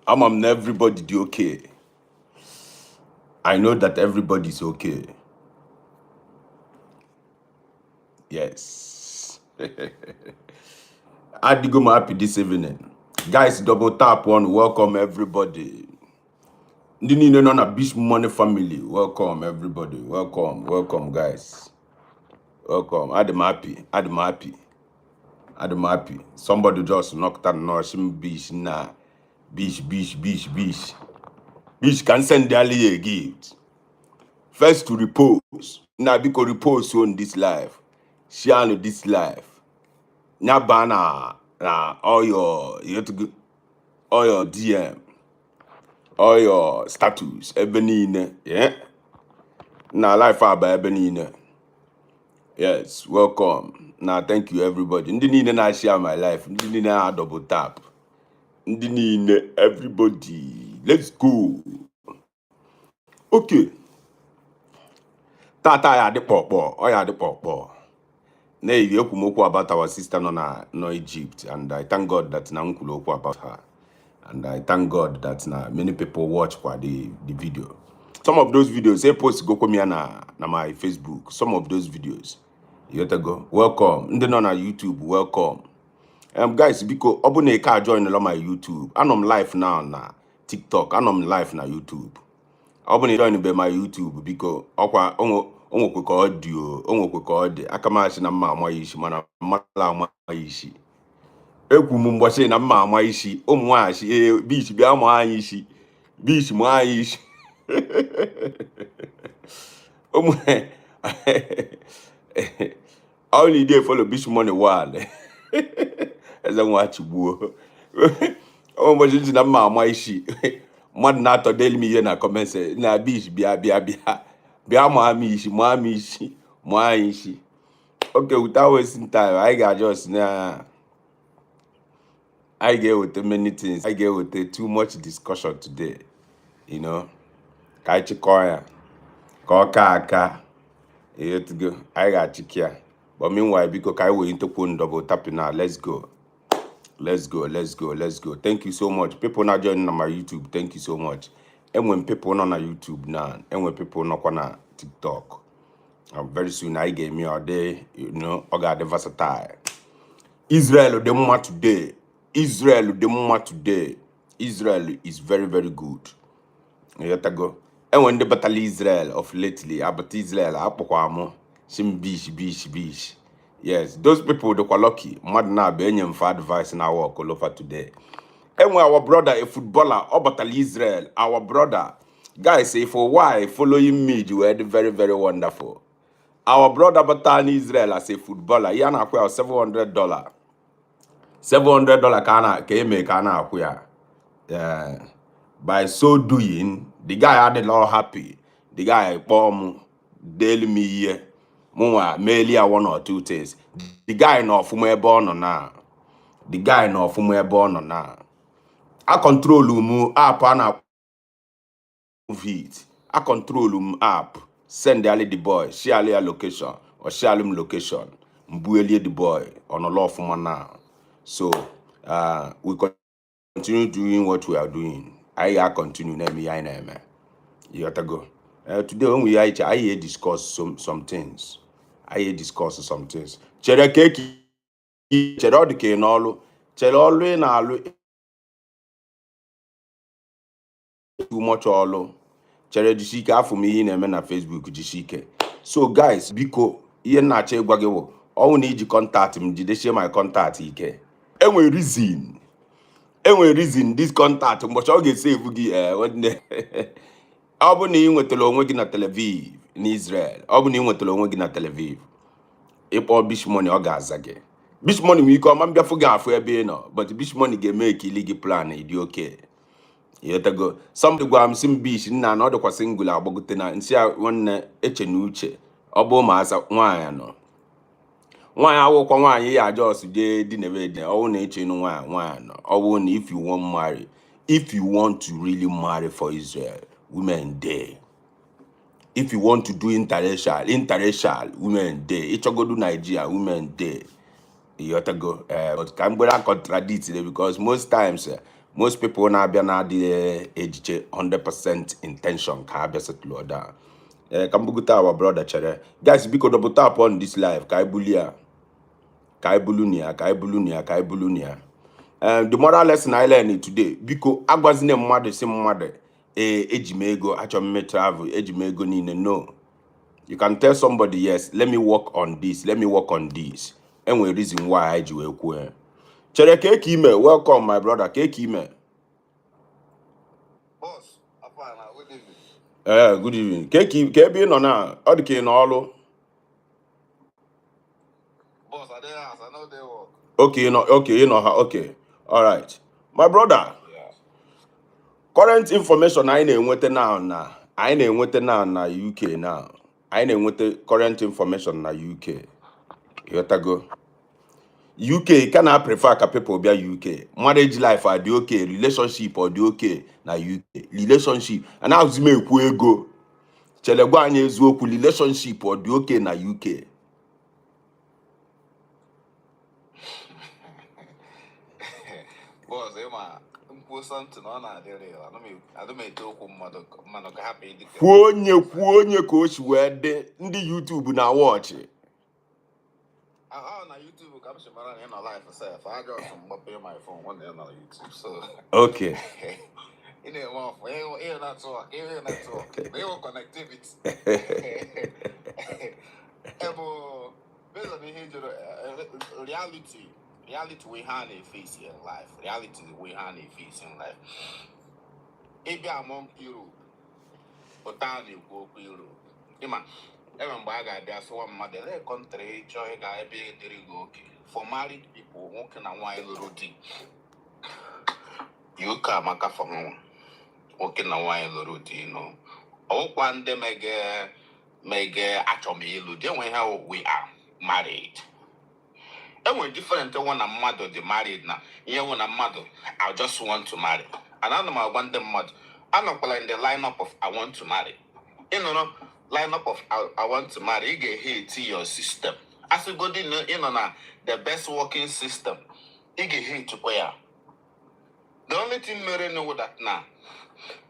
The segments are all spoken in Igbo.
I'm everybody do okay. I know that everybody's okay. Yes. I'm happy this evening. Guys, double tap one. Welcome everybody. Ndị niile nọ na Bishmoney family. Welcome everybody. Welcome guys. Welcome. I'm happy. Somebody just knocked on Noshim Bish na. Bish. Bish can send Ali a gift. First to repose. Now because repose on this life. Share this life. Nyabana all your DM, all your status, Ebenine, yeah. Now life about Ebenine. Yes, welcome. Now thank you everybody. Ndinine na share my life. Ndinine na double tap. Ndinine everybody. Let's go. Okay. Tata ya de popo. Oh ya de popo. Now you kumoko about our sister no Egypt, and I thank God that na unkuloko about her. And I thank God that many people watch for the video. Some of those videos, say post go come here na my Facebook. Some of those videos, you have to go. Welcome. Ndị nọ na YouTube, welcome. Guys, because abone ka join my YouTube. I'm live now na TikTok. I'm live na YouTube. Abone join be my YouTube because okwa onwekwe ka audio, onwekwe ka audio. Akamashi na mma ama yishi mana mala ama yishi. Ekwu m mgbọchi na mma ama isi ụmụ nwanyị bish bịa mụ anyị isi bish mụ anyị isi ụmụ only dey follow Bishmoney one eze nwa chigbuo ụmụ mgbọchi ji na mma ama isi mmadụ na-atọ deli m ihe na comment na bish bịa mụ ama isi mụ anyị isi. Okay, without wasting time, I got just now. I get with many things. I get with too much discussion today. You know, Kaichi Koya, Koka, you have to go. I got Chikia. But meanwhile, because I will into double tapping now. Let's go. Thank you so much. People not joining on my YouTube. Thank you so much. And when people not on YouTube now, and when people not on TikTok, very soon I get me all day. You know, I got the versatile. Israel, the moment today. Israel is very, very good. You have to go. And when the battle Israel of lately, about Israel, Apokwamo, Sim Bish. Yes, those people that were lucky, Madna Benyam for advice in our work all over today. And when our brother, a footballer, or battle Israel, our brother, guys say for why following me, you were very, very wonderful. Our brother battle Israel as a footballer, he had $700. $700 kana akuya. By so doing, the guy had a lot happy. The guy bomb daily me here. More mainly one or two things. The guy no from where born on now. I control app and feed. I control app. Send the boy, share the location or share him location. Mbuelie the boy on a law for now. So we continue doing what we are doing. I continue na me. You have to go. Today when we I discuss some things. Chere keki chere ọ dị ka n'ọlụ. Chere ọlụ na alụ too much ọlụ. Chere jisike afọ m ihe na-eme na Facebook jisike. So guys, biko ihe na-acha ịgwa gị bụ ọnwụ na iji contact m jidesie my contact ike. Enwe reason this contact mgbochi ọ ga-esave gị nwanne. Ọ bụ na ị nwetara onwe gị na Tel Aviv n'Israel. Ọ bụ na ị nwetara onwe gị na Tel Aviv. Ịkpọ Bishmoney ọ ga-aza gị. Bishmoney nwere ike ọma mbịafụ gị afụ ebe ị nọ, but Bishmoney ga-eme ka ili gị plan ịdị okay. Yetago. Somebody go am sim bish nna na ọ dịkwa single agbagote na nsi nwanne eche na uche. Ọ bụ ma asa nwaanyị nọ. Nwaanyị awụkwa nwaanyị ya just dey di nebe dey. Ọ na eche nu nwaanyị nọ. Ọ na if you want to really marry for Israel, women there. If you want to do interracial, women there. Ichogodu Nigeria, women there. You have to go. But Canberra contradicts it because most times most people na abia na the ejiche 100% intention ka abia settle down. Kambuguta our brother chere. Guys, because double tap on this live. Kai bulia. The moral lesson I learned today, because I was in a mother, same mother, ejimego, actually travel, ejimego nine. No. You can tell somebody, yes, let me work on this, let me work on this. And we reason why I do it. Chere cake email, welcome my brother, cake email. Boss, good evening. Good evening. Cake be no na, all the cane all. Boss, I didn't ask, I know they work. Okay. All right. My brother. Yeah. Current information I na-enweta now na UK now. I na-enweta current information na UK. Yotago. UK can I prefer ka people be UK. Marriage life are the okay, relationship or the okay na UK. Relationship. And now me ekwu ego. Chelegwa anya eziokwu relationship or the okay na UK. Boss, something on that I don't make talk man happy. Kwuonye ka o si wee dị ndị YouTube na watch. On YouTube, I'm sure in our life myself. I got some pay my phone one day on YouTube. So Okay. in a month, we're not talk, they will connectivity. Reality we have a face in life. Reality we have a face in life. If you are among Europe, but down you go to Europe. Even bag there's one mother country, joy guy be okay. For married people, walking a while routine. You come a for home. Walking a while routine, no. Oh, one day make atomy illusion when how we are married. And we're different one a mother the married now. Yeah, when a mother, I just want to marry. Another I want them mother. I'm not in the lineup of I want to marry. You know, lineup of I want to marry. You get here to your system. As you go in the best working system. You get here to where. The only thing Mary know that now.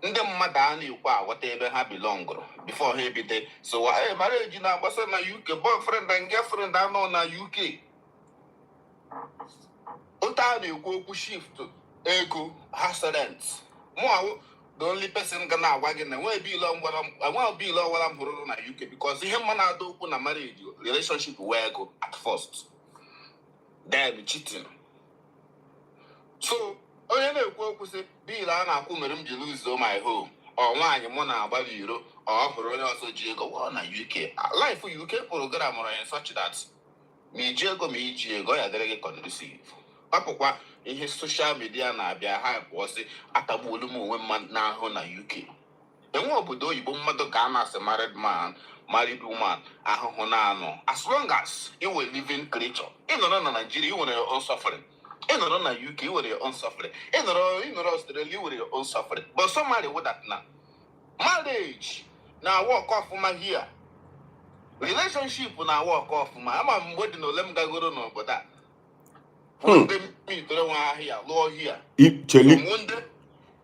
The mother you whatever have belong before he be there. So I marriage now was na UK boyfriend and girlfriend I know na UK. Utani go shift ego accident. More the only person gonna wagon and will be long what I want to be long while I'm in UK because him man I do open a marriage relationship where go at first. Then cheating. So go say be like I come to lose my home or why you wanna about Euro or for also Jago on UK. Life for UK program or such that me Jago ya derege conducive. Apokwa ihe social media na-abịa hype wọsị atagbulu m onwe mmadụ n'ahụ na UK. Enwe obodo oyibo mmadụ ka a na-asị married man, married woman, ahụhụ na-anọ. As long as you were living creature. Ị nọrọ na Nigeria, you were your own suffering. Ị nọrọ na UK, you were your own suffering. Ị nọrọ Australia, you were your own suffering. But somebody with that now. Marriage na walk off my here. Relationship na walk off my. Ama mgbe dị na ole m gagoro n'obodo a.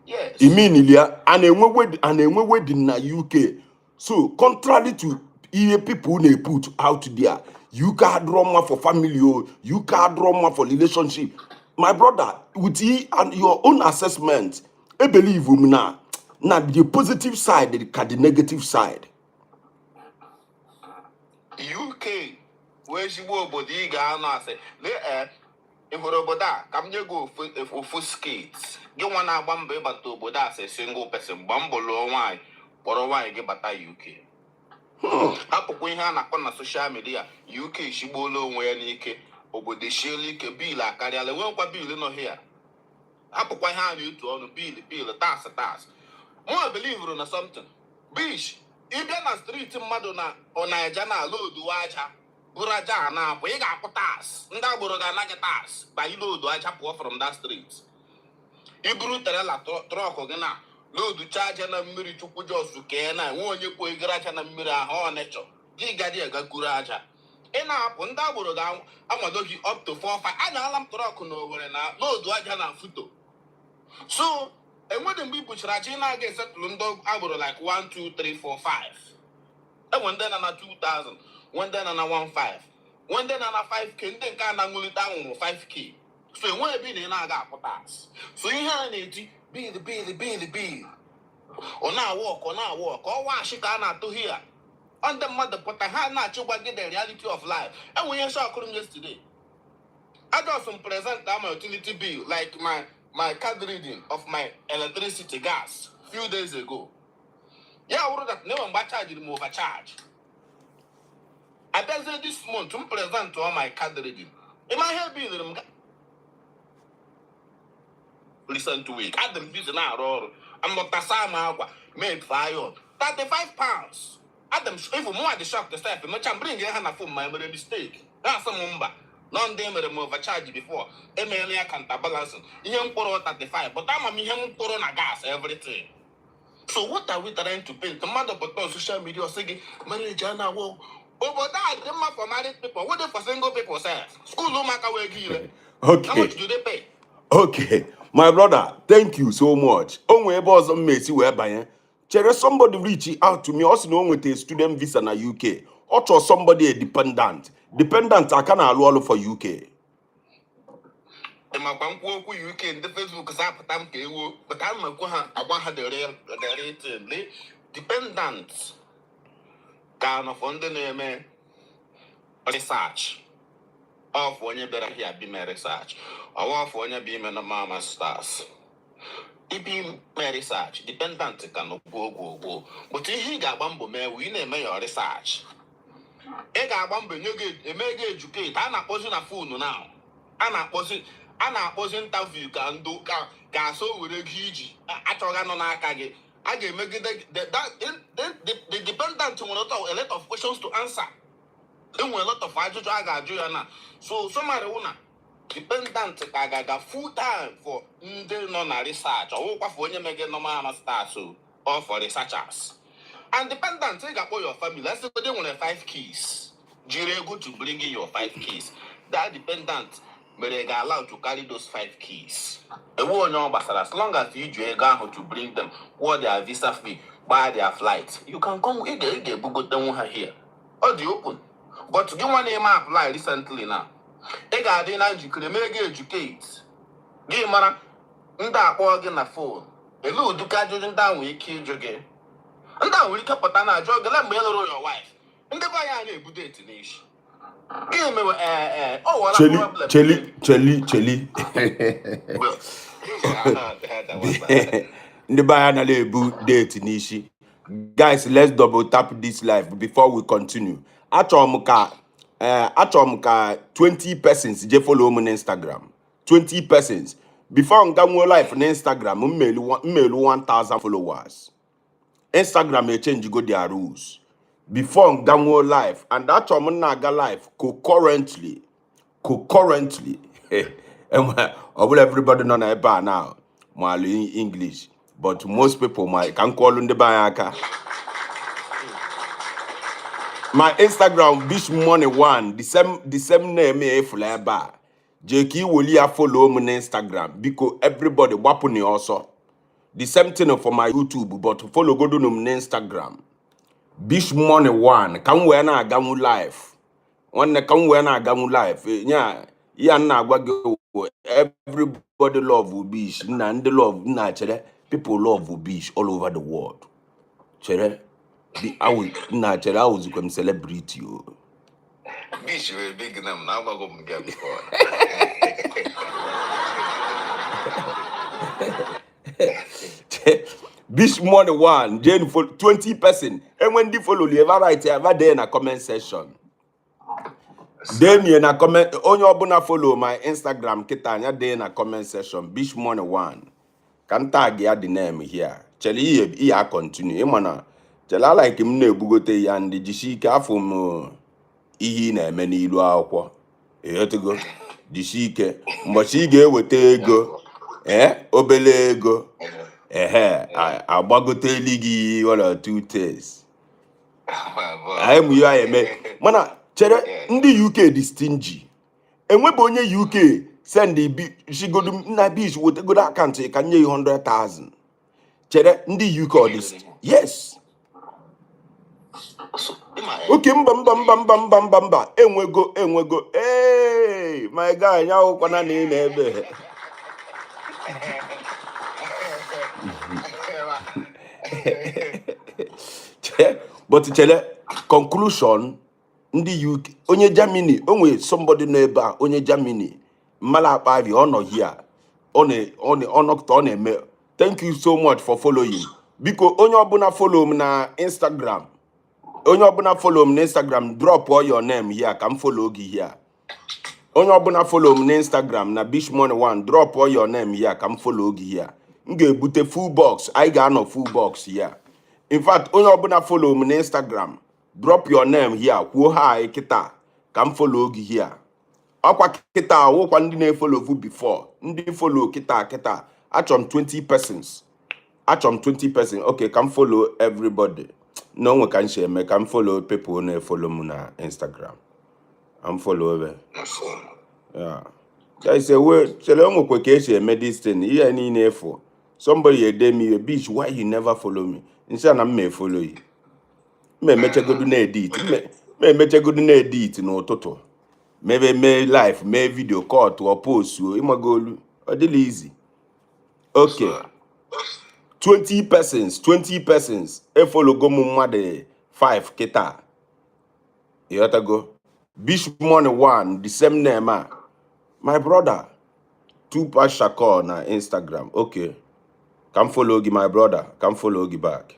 Yes. Immediately, and a wedding na UK. So, contrary to people they put out there, you can drama for family, you can drama for relationship. My brother, with he and your own assessment, I believe now the positive side, the negative side. UK, where she will, but you got say, if obodo come you go for skates. You wanna bambe but obodo as a single person, bambolo wine, or wine get bata UK. Hapo kwenye na kona social media, UK shibolo where nike, obodo shili ke bill a kariale, won't bill no here. Hapo kwenye you to on bill, tax. More believe on something. Bish, if you're na street madonna or Nigeria load waja. Buraja na we got potas. Nda buroga na getas. By you load I chap from that street. You grew terela truck ogena. Load charge na mmiri chukwu jos ke na wonye ko igracha na mmiri ahụ nature. Giga dia ga kuraja. Ina hapo nda buroga amadogi up to 4-5. Anya alam truck no were na load aja na futo. So, and when the people China get settled on like 1, 2, 3, 4, 5. And one then on a 2,000, one then on a 1.5, one then on a 5K, then can angle it down on 5K. So when be the naga potas. So you have it be the or now walk, or why she cannot to here. On the mother, but I had not to get the reality of life. And we saw yesterday. I got some present my utility bill, like my card reading of my electricity gas few days ago. Yeah, I wrote that no one charge him overcharge. I tell you this month to present to all my card reading. In my head bill, listen to it. Adam busy now, or I'm not a sama made fire. 35 pounds. Adam, even more the shock the step, much I'm bringing a hand of my mistake. That's a number. None them overcharge before. Emilia can't balance. You pour 35, but I'm a him pour on a gas everything. So what are we trying to paint? The mother but on social media saying marriage and now. Oh, but that the map for married people. What if for single people say? School no matter where you. How much do they pay? Okay, my brother, thank you so much. Onwe boss Messi whereby chere somebody reach out to me also know with a student visa na UK. Or somebody a dependent. Dependent I can allow for UK. My uncle UK in the Facebook but I'm a the real dependent. Kind of on the name research. Of when you better here be my research. Or of when you be my mama stars. It be my research. Dependent can go. But if he got bamboo, we name your research. I got bamboo, you get a mega educate. I'm not posing a fool now. I'm not posing interview can do can so with a huge. I told her no nakage. I can make it the dependent on a lot of questions to answer. There were a lot of I got now. So somebody wanna dependent I got full time for non research or for when you make no man star so or for researchers. And dependent take up all your family. Let's say they want 5 keys. Jire go to bring in your 5 keys. That dependent but they are allowed to carry those 5 keys. A war number as long as you go to bring them, what their visa fee, buy their flights. You can come with the book them here. Or the open. But to give one name apply recently now. They got in and you could make educate. Give man that organ a phone. A little to catch you down with kids again. And that will keep a tana jog and let your wife. And the boy I able to nation. Give me Chelly. The bayana lebu date nishi. Guys, let's double tap this live before we continue. Achomka 20 persons je follow me on Instagram. 20 persons. Before I'm going live on Instagram, mail 1,000 followers. Instagram may change go their rules. Before I'm going live, and that's why I'm not live concurrently. Everybody know na eba now. Mali English, but most people can call on the bayaka. My Instagram Bishmoney 1, the same name e flaba. JK will follow me on Instagram because everybody wapuni also. The same thing for my YouTube, but follow go do on Instagram. Bishmoney 1, come when I gamu live. When I come when I gamu live, yeah, na go. Everybody love Ubish, and the love naturally. People love Ubish all over the world. Chere, I was come celebrate you. Bish very big name. Now I'm going to get before. Bishmoney 1, Jane for 20 person. And when they follow you, ever write ever there in a comment section. Then you na comment on your bona follow my Instagram kitanya there in a comment section. Bishmoney 1. Can tag ya the name here. Cheli ya continue. Imana. Chela like him ne bugote ya ndi jishike afum ihi na eme n'ilu akwụkwọ. Eyotego. Jishike. Mbochi ga-eweta ego. Obele ego. Agbagote ligi 1 or 2 days. Mu ya eme. Mana chere ndị UK dị stingy. Enwebe onye UK send the she go to na beach with go that account can you 100,000. Chere ndị UK on this. Yes. Okay, mba. Enwego. Hey, my guy, nyawo kwana na ebe. But chele conclusion ndị UK onye Germany onwe somebody no ebe a onye Germany mala akpavi ono here on eme. Thank you so much for following. Biko onye obuna follow m na Instagram. Onye obuna follow m na Instagram, drop all your name here, come follow gi here. Onye obuna follow m na Instagram na Bishmoney 1, drop all your name here, come follow gi here. M ga-ebute full box, I ga-anọ full box here. In fact, onye obuna follow m na Instagram, drop your name here, kwuo hi kita, come follow gi here. Akwa kita wokwa ndị na-follow you before, ndị follow kita. Achom 20 persons. Okay, come follow everybody. No one can share me. Come follow people who follow me on Instagram. I'm follower. Yeah. There is a word. Tell them what medicine. Here any info. Somebody a day me a bitch. Why you never follow me? Instead I may follow you. Me check go do na edit. Me check go do na edit no toto. Maybe me live, me video call to or post you. Ima go. Odili easy. Okay. 20 persons. E follow go mumma de 5 kita. You have to go. Bishmoney 1, the same name. My brother. Tupac Shakur na Instagram. Okay. Come follow my brother. Come follow back.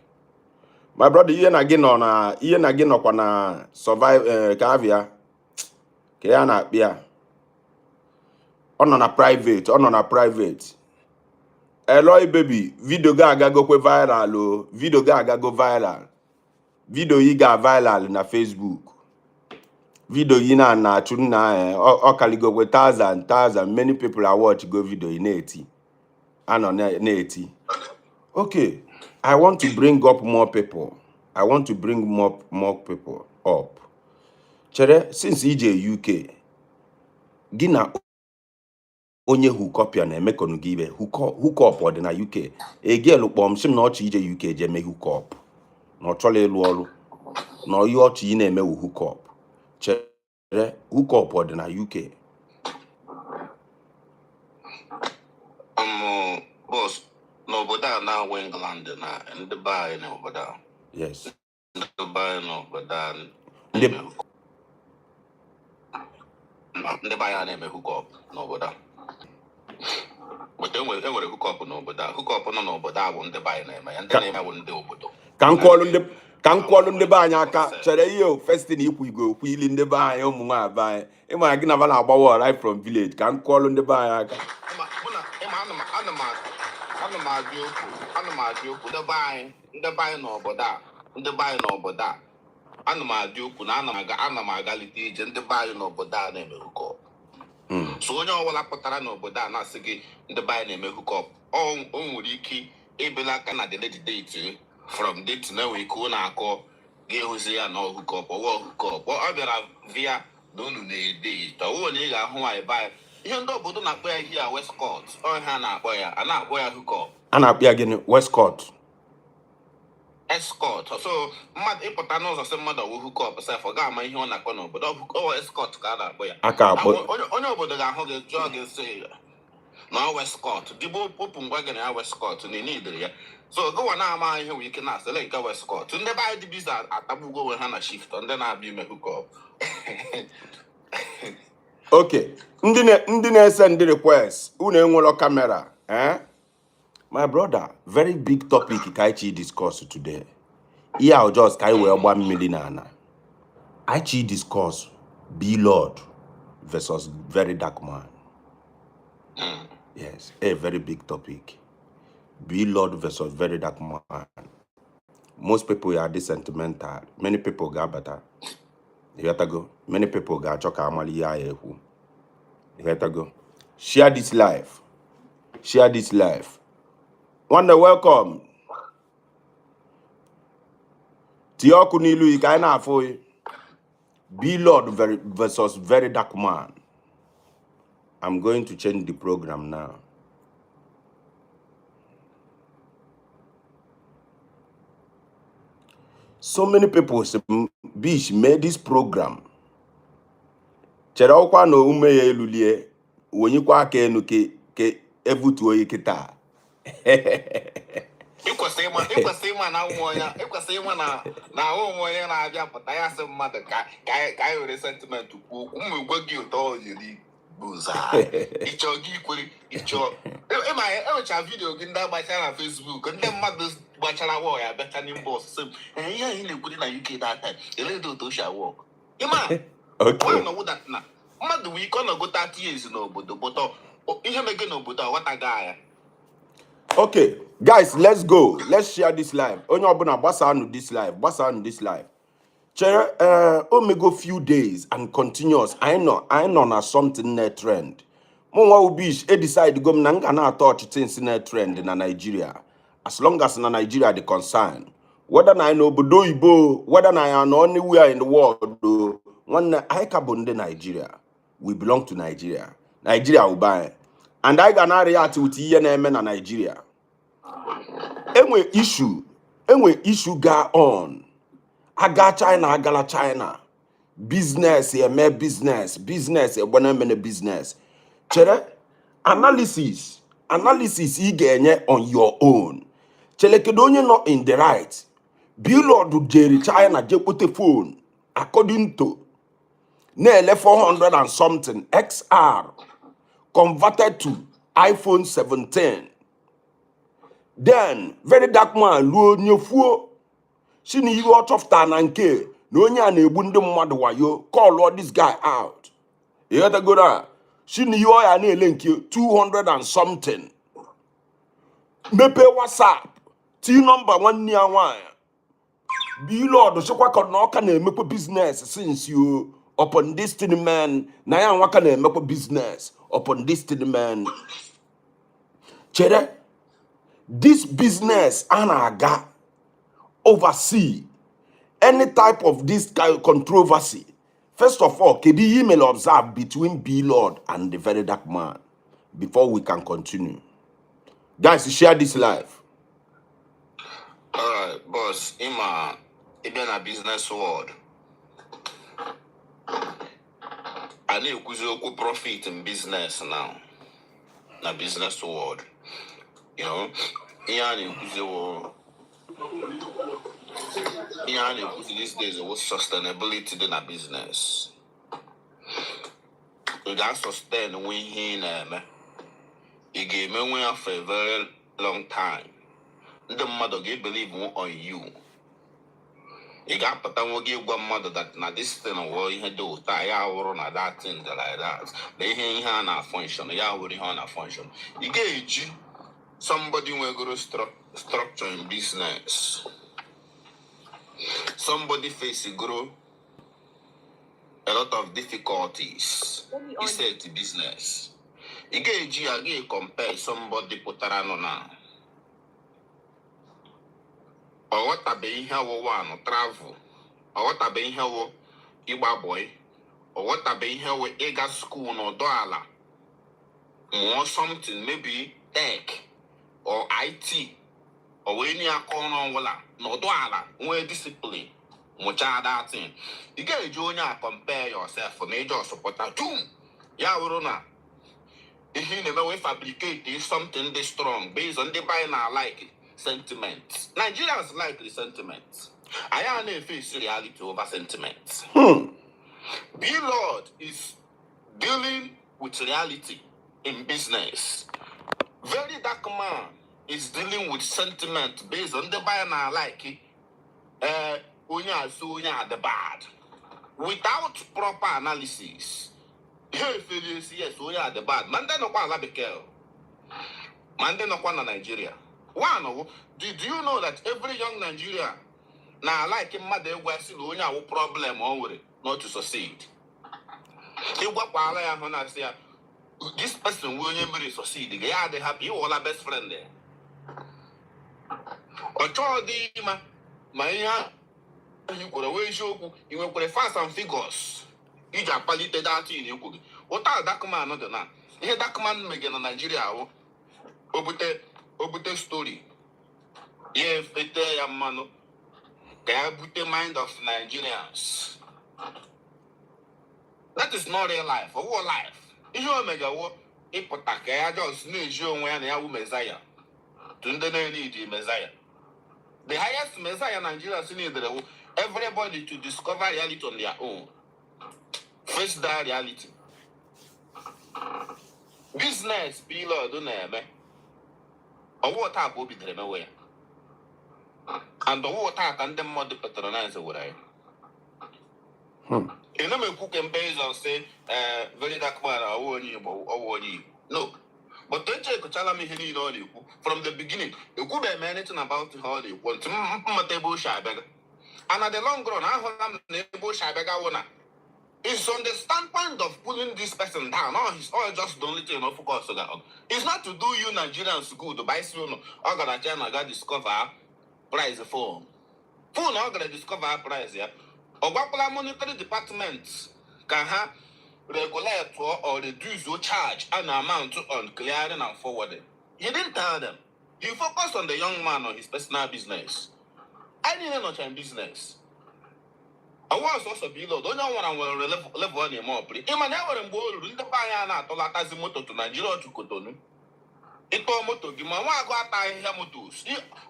My brother, you again on na survive Kavia. Kaya bia. On a private. Eloy baby, video ga go viral o. Video ga go viral. Video yi ga viral na Facebook. Video yi na chun na o kaligo with thousand. Many people are watch go video in 80. And on 80. Okay, I want to bring up more people. I want to bring more people up. Chere, since EJ UK, gina onye hook up ya na-eme konu gị ibe hook up ọ dị na UK egelu kpọm sim na ọchị ije UK je eme hook up na ọ chọla ịlụ ọrụ na ọyị ọchị ị na-eme hook up chere hook up ọ dị na UK. Boss n'obodo a na England na ndị be anyị n'obodo a. Yes. Ndị be anyị n'obodo a ndị be anyị na-eme hook up n'obodo a. But enwere hook up n'obodo a. Hook up nọ n'obodo a bụ ndị be anyị na-eme ya, ndị na-eme bụ ndị obodo. Ka m kwọlụ ndị be anyị aka chere ihe o festin ikwu igwe okwu ili ndị be anyị ụmụ nwa be anyị ịma gị na va na-agbawa right from village ka m kwọlụ ndị be anyị aka. Ana m adị okwu ndị be anyị n'obodo a. Ana m adị okwu na ana m agalite ije ndị be anyị n'obodo a na-eme hook up. So onye ọbụla pụtara n'obodo a na-asị gị ndị be anyị na-eme hook up, o nwere ike ịbịala aka na date from date na enwe ike ọ na-akọ ga-ehuzi ya na hook up ọ bịara via na unu na-ede ọwụwa na ị ga-ahụ nwaanyị be anyị ihe ndị obodo na-akpọ ya ihe a Westcourt ọha na-akpọ ya a na-akpọ ya hook up. A na-akpọ ya gịnị? Westcourt. Escort. So mmadụ ịpụta n'ụzọ sị mmadụ ọwụ hook up sef ọ ga-ama ihe ọ na-akpọ n'obodo ọ escort ka a na-akpọ ya. Onye obodo ga-ahụ gị jụọ gị sị na Westcourt dịbụ popụ ngwa gị na ya Westcourt na idere ya. So gụwa na-ama ihe nwere ike na-asịle nke Westcourt ndị be anyị dị biza atagbugo onwe ha na shift ndị na-abịa ime hook up. Okay, ndị na-ese ndị request unu enwelo kamera my brother, very big topic Kaichi discuss today. Here I'll just carry well 1 million ana. Kaichi discuss be Lord versus very dark man. Yes, a very big topic. Be Lord versus very dark man. Most people are this sentimental. Many people got better. You have to go. Many people got choka amali ya ehu. You have to go. Share this life. Share this life. Wanda, welcome. Tioku nilu ikaina afoi. Be Lord versus very dark man. I'm going to change the program now. So many people say, Bish made this program. Chere ọkwa na ume ya elulie, wonyekwa aka enu ke evutuo ikita. Ikwesị ịma na ụmụonye na ụmụonye na-abịa pụta ya sị mmadụ ka anyị were sentiment kwuo ụmụ igwe gị ụtọ oyiri bụza ịchọ gị ikwere ịchọ ịma enwecha vidio gị ndị agbachara na Facebook ndị mmadụ gbachara wọl ya bịacha n'ime bọs sị ihe anyị na-ekwuri na UK that time eledo otu oshi awọk ịma nọwụ dat na mmadụ wee ike ọ nọgo 30 years n'obodo bụtọ ihe mege n'obodo ọghọtaghị anya. Okay, guys, let's go. Let's share this live. Onye obuna gbasanu this live. Chere omego few days and continuous. I know na something net trend. Monwa ubish decide go na nga na touch things net trend na Nigeria. As long as na Nigeria the concern. Whether na know obodo Igbo, whether na anywhere in the world, one I kabonde Nigeria. We belong to Nigeria. Nigeria will buy. And I gonna react with ENM na Nigeria. Enwe issue ga on. Aga China, agala China. Business, business, mene business. Chere, analysis igenye on your own. Chele kedonye not in the right. Billboard do Jerry China jepote phone. According to nearly 400 and something XR. Converted to iPhone 17. Then, very dark man, luo nyofuo. Shini you out of tananke. No nya na ebunde mmadu wayo. Call all this guy out. You gotta go there. Shini you ya na elenki 200 and something. Mepe WhatsApp. T number 1 near 1. Be Lord, shokwa konoka na emepe business since you upon destiny man. Na ya waka na emepe business. Upon destiny man. Chere, this business anaga oversee any type of this kind of controversy. First of all, can the email observe between B Lord and the very dark man before we can continue? Guys, share this live. Alright, boss, Ima, even a business world. I need to profit in business now. Na business world. You know, these days it was sustainability in a business. You got sustain when he you gave me one for a very long time. The mother gave believe on you. You got but I will give one mother that now this thing or you do tie or na that thing like that. They hear na function, ya will na function. You gauge somebody will go structure in business. Somebody face grow a lot of difficulties. He said to business. You gauge compare somebody put around now. Or what a being here one or travel, or what a being here Iba boy, or what a being here with Ega school or dollar, or something maybe tech or IT or any corner wala no dollar, where discipline, much that thing. You get a junior compare yourself for major supporter too. Yaurona. If you never will fabricate something this strong based on the buy now like it. Sentiments. Nigerians like the sentiments. I am a face reality over sentiments. B-Lord is dealing with reality in business. Very dark man is dealing with sentiment based on the buy and I like it. Unya the bad. Without proper analysis. Yes, Unya the bad. Man, then no one Labicel. Man, then no one in Nigeria. One, do you know that every young Nigerian now like him mother was no problem over it, not to succeed. This person will never succeed. They have you all our best friend there. Or Chodima, my you could always show you will put fast and figures. You just palliated that in you could. What are that command not enough? Ihe that man mege na Nigeria o obute story. Ye fete ya mano. Kaya bute mind of Nigerians. That is not real life. Or what life? Ihe omega wo ịpụta ka ya just na-eji onwe ya na ya wu Messiah. To ndị na-need Messiah. The highest Messiah Nigeria need everybody to discover reality on their own. Face that reality. Business, people do name. Or what type will be the way. And the water can them more patronize away. You know, me cook and base on say, very dark man, or you. No. But don't you tell me he all you from the beginning. You could be anything about how you want to table shy beggar. And at the long run, I have neighbor shy beggar owner. It's on the standpoint of pulling this person down. No, it's all just the only thing of focus on. It's not to do you Nigerians good to buy soon. I'm gonna China discover price phone. Phone I'm gonna discover price here. Or monetary departments can have regulate or reduce your charge and amount on clearing and forwarding. He didn't tell them. He focused on the young man on his personal business. I didn't know in business. I was also below. Don't know what I will level on your more. In my never and bowl, in the Bayana, Tolakazimoto to Nigeria to Cotonou. It told Moto, give my one got I hear motos.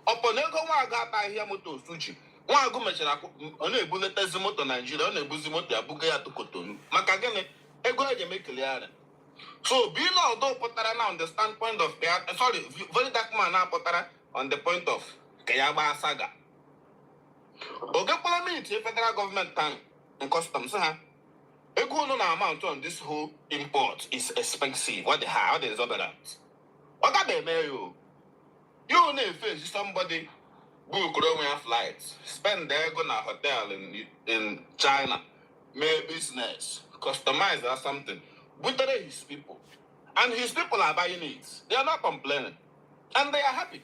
Upon Ego, one got I hear motos, Suchi. One go mention on a bullet Zimoto Nigeria, on a Buzimoto, Bugaya to Cotonou. Macagane. Ego you make clear. So below do potara on the standpoint of sorry, very dark man now potara on the point of Kayaba saga. Ogapola meet federal government time and customs, Ego no amount on this whole import is expensive. What the hell is other that? What are they you? You need face somebody book Romeo flights, spend there go na hotel in China, make business. Customize or something. Butere his people. And his people are buying it. They are not complaining. And they are happy.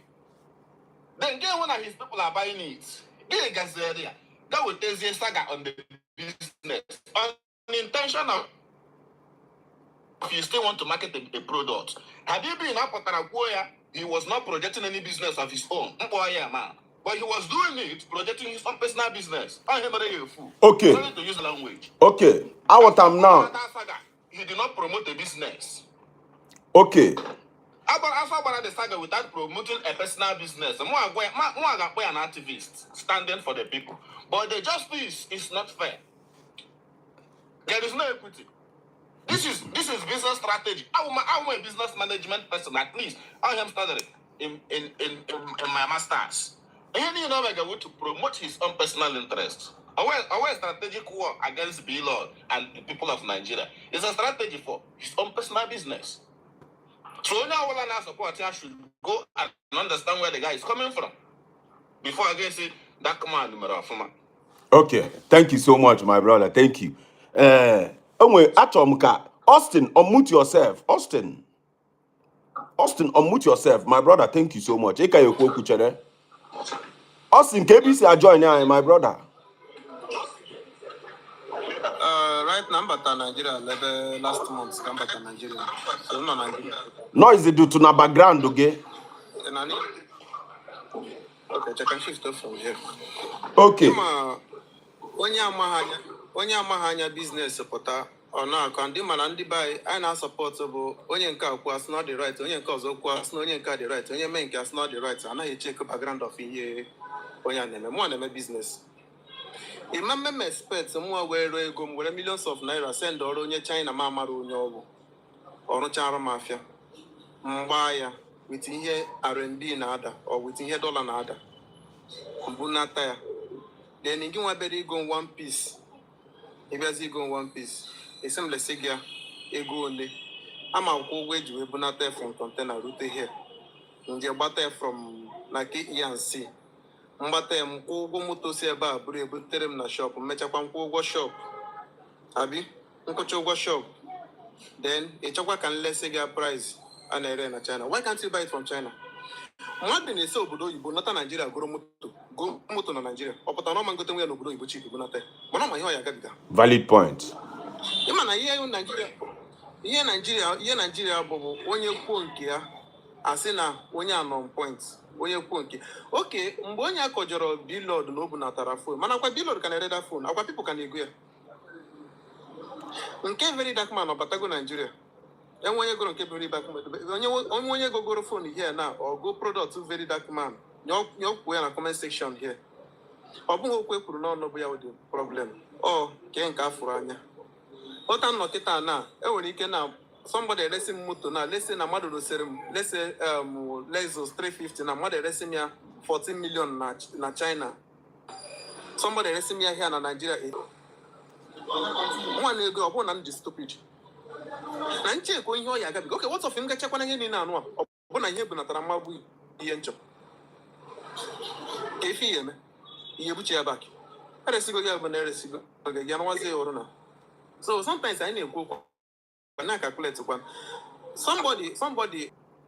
Then again, when his people are buying it, that will tell you saga on the business. Unintentional. If you still want to market a product. Have you been up at he was not projecting any business of his own. But he was doing it, projecting his own personal business. Okay. Sorry to use language. Okay. I what I'm now. He did not promote a business. Okay. About the saga without promoting a personal business. More an activist standing for the people. But the justice is not fair. There is no equity. This is business strategy. I'm a business management person, at least. I am studying in my masters. And you know, I want to promote his own personal interests. Our strategic war against B-Lord and the people of Nigeria is a strategy for his own personal business. So now all I support I should go and understand where the guy is coming from before I get say that command. Okay, thank you so much, my brother. Thank you. Austin, unmute yourself. Austin, unmute yourself, my brother. Thank you so much. Austin, KBC are joining, my brother. Right now, I'm back to Nigeria. Last month, I'm back to Nigeria. So, no Nigeria. Noise due to na background, okay? Okay, check and shift from here. Okay. Onye amahanya business pụta ọ na-akọ ndị mana ndị bai anyị na-asọpọtụ bụ onye nke akwa as not the right, onye nke ọzọ kwa as na onye nke the right, onye mee nke as not the right, anaghị check background of ihe onye na-eme. Mụ na-eme business. Imam expect mụ were ego m were millions of naira send ọrụ onye China ma amara onye ọgwụ ọrụchara mafia mgba ya with ihe R&B na-ada or with ihe dollar na-ada mbunata ya then gị nwabere ego one piece ịbịazi ego one piece esi m lesi gị ego ole ama akwụkwọ ụgwọ eji wee bunata from container rute here nje gbata from na KENC mgbata m kwụ ụgwọ moto si ebe a bụrụ ebutere m na shop mmechakwa nkwụ ụgwọ shop abi nkwụcha ụgwọ shop then ịchọkwa ka nlesi gị price a na-ere na China. Why can't you buy it from China? Mmadụ na-ese obodo oyibo nata Nigeria goro moto na Nigeria ọ pụtara na ọma ngote nwe ya n'obodo oyibo chip bụ nata mana ọma ihe ọ ya agabiga. Valid point. Ịma na ihe Nigeria ihe Nigeria bụ onye kwuo nke ya asị na onye anọ on point onye kwuo nke oke mgbe onye akọjọrọ Billboard na o bunatara phone mana akwa Billboard ka na-ereda phone akwa people ka na-ego ya nke very dark man ọbatago Nigeria enwe onye goro nke very dark man onye gogoro phone here na ogo product very dark man nyokwu ya na comment section here ọ bụghị okwu ekwuru n'ọnụ bụ ya dị problem ke nke afụrụ anya ọta nnọkịta na enwere ike na somebody eresi m moto na lesi na mmadụ resịrị m lesi Lexus 350 na mmadụ eresi m ya 14 million na China somebody eresi m ya here na Nigeria nwa na-ego ọ bụrụ na m dị stupid na nchekwa ihe ọ ya agabiga oke what of m gachakwana ihe niile anụ a ọ bụ na ihe bunatara mmagbu ihe nchọ ka efe ihe eme ihe buche ya bak eresigo ya bụ na eresigo oge gị anụwazi ya ọrụ na so sometimes I na-ekwu okwu na calculate kwa somebody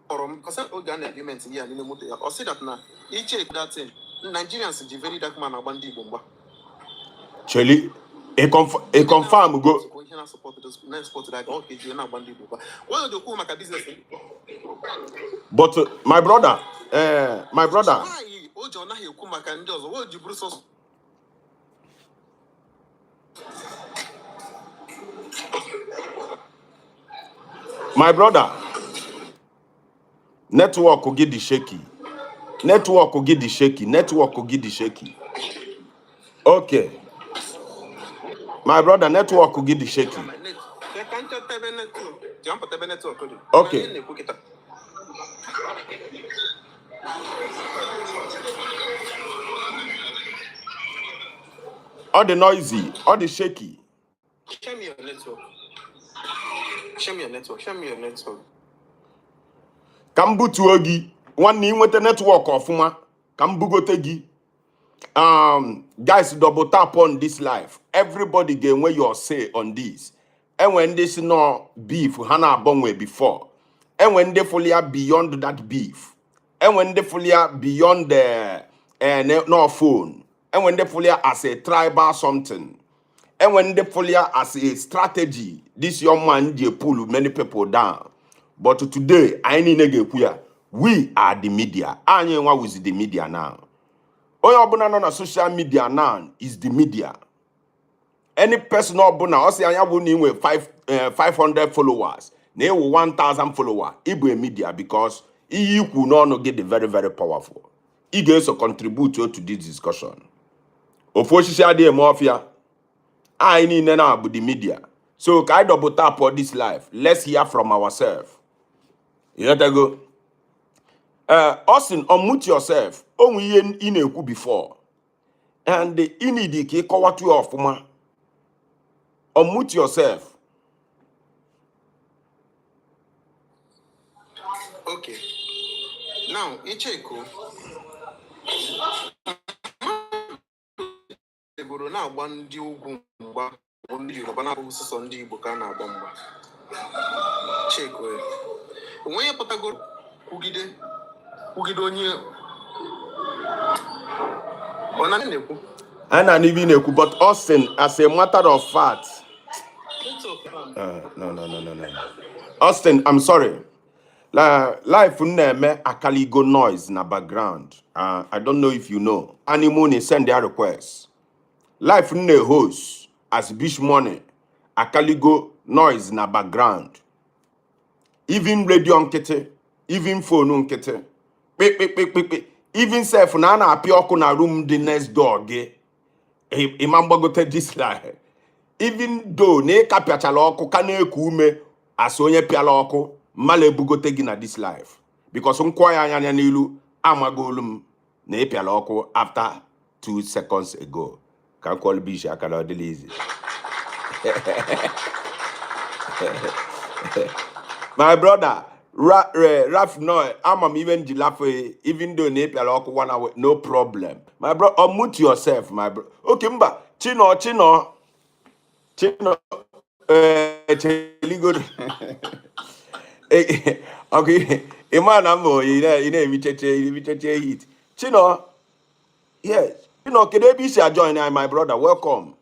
kpọrọ m kọsa oge an argument ya n'ime moto ya ọ sị that na iche that thing Nigerians ji very dark man agba ndị Igbo mgba Cheli a confirm go ihe na support those na support that okay ji na agba ndị Igbo why do you maka business but my brother o ji ọ naghị ekwu maka ndị ọzọ o ji bụrụ sọsọ my brother network gị dị shaky okay my brother network gị dị shaky okay all the noisy all the shaky show me your network ka m butuo gị nwanne ị nweta network ọfụma ka m bugote gị guys double tap on this live everybody ga-enwe your say on this enwe ndị si no beef ha na-agbanwe before enwe ndị folia beyond that beef enwe ndị folia beyond the no phone enwe ndị folia as a tribal something enwe ndị folia as a strategy this young man dey pull many people down but today I need ga-ekwu ya we are the media anyị nwa with the media now onye ọbụla nọ na social media now is the media any person ọbụla ọ sị anya bụ na inwe 500 followers na ewu 1000 followers ịbụ a media because ihe ikwu n'ọnụ gị dị very very powerful ị ga-eso contribute to this discussion ofu osisi adịghị eme ọfịa anyị niile na bụ the media so ka I double tap on this live let's hear from ourselves you know that go Austin unmute yourself onwe ihe ị na-ekwu before and ị need ka ịkọwatụ ya ọfụma unmute yourself. Okay. Now, Icheko. Eburu na-agba ndị ugwu mgba bụ ndị Yoruba na-abụghị sọsọ ndị Igbo ka a na-agba mgba. Cheko. Onwe pụtagoro kwugide onye ọ na-ekwu. I na even ekwu but Austin as a matter of fact no. Austin, I'm sorry. Life na-eme akaligo noise na background. I don't know if you know. Animoni send their request. Life na host as Bishmoney akaligo noise na background. Even radio nkete, even phone nkete. Pick. Even self na apịa ọkụ na room the next door gị. Imam gbagote this life. Even though na kapịachala ọkụ ka na-eku ume as onye pịala ọkụ mala ebugote gị na this life because nkwa ya anya n'ilu amagolu m na ịpịala ọkụ after 2 seconds ago ka call bish akala delize. My brother Raf no I'm even jilafe even though na ịpịala ọkụ 1 hour no problem my bro unmute yourself my bro okay mba chino good. Okay, Imana mo ine vicheche hit. Chino, yes. Kedebi join my brother. Welcome.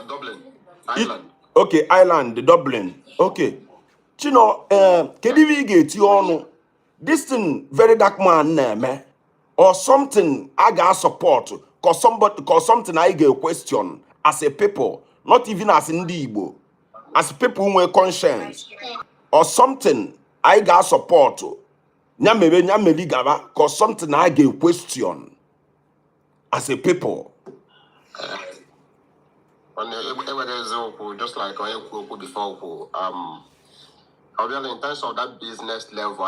Dublin. Island. Okay, Ireland, Dublin. Okay. Chino, kedivi get you on this thing very dark man name or something I got support cause something I get question as a people, not even as in Igbo, as people with conscience or something I got support. Nyameli gaba cause something I get question as a people. Just like I before, in terms of that business level,